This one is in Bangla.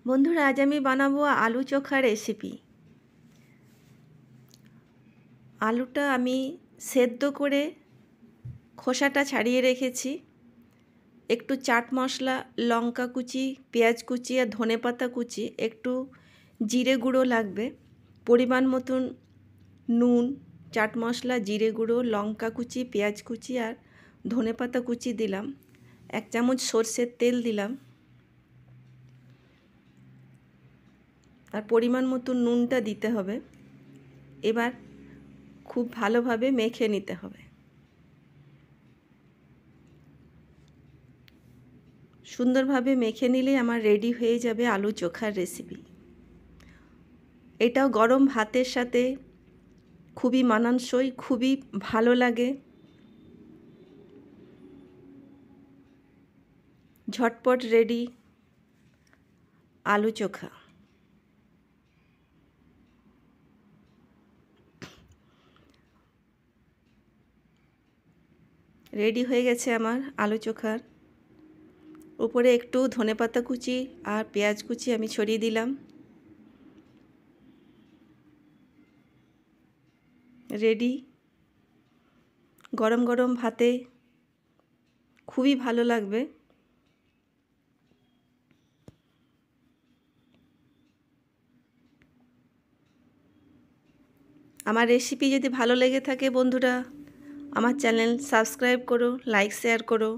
বন্ধুরা, আজ আমি বানাবো আলু চোখা রেসিপি। আলুটা আমি সেদ্ধ করে খোসাটা ছাড়িয়ে রেখেছি। একটু চাট মশলা, লঙ্কা কুচি, পেঁয়াজ কুচি আর ধনেপাতা কুচি, একটু জিরে গুঁড়ো লাগবে, পরিমাণ মতন নুন, চাট মশলা, জিরে গুঁড়ো, লঙ্কা কুচি, পেঁয়াজ কুচি আর ধনেপাতা কুচি দিলাম। 1 চামচ সর্ষের তেল দিলাম আর পরিমাণ মতো নুনটা দিতে হবে। এবার খুব ভালোভাবে মেখে নিতে হবে। সুন্দরভাবে মেখে নিলেই আমার রেডি হয়ে যাবে আলু চোখার রেসিপি। এটাও গরম ভাতের সাথে খুবই মানানসই, খুবই ভালো লাগে। ঝটপট রেডি আলু চোখা। রেডি হয়ে গেছে আমার আলু চোখার। উপরে একটু ধনেপাতা কুচি আর পেঁয়াজ কুচি আমি ছড়িয়ে দিলাম। রেডি। গরম গরম ভাতে খুবই ভালো লাগবে। আমার রেসিপি যদি ভালো লেগে থাকে বন্ধুরা, আমার চ্যানেল সাবস্ক্রাইব করো, লাইক শেয়ার করো।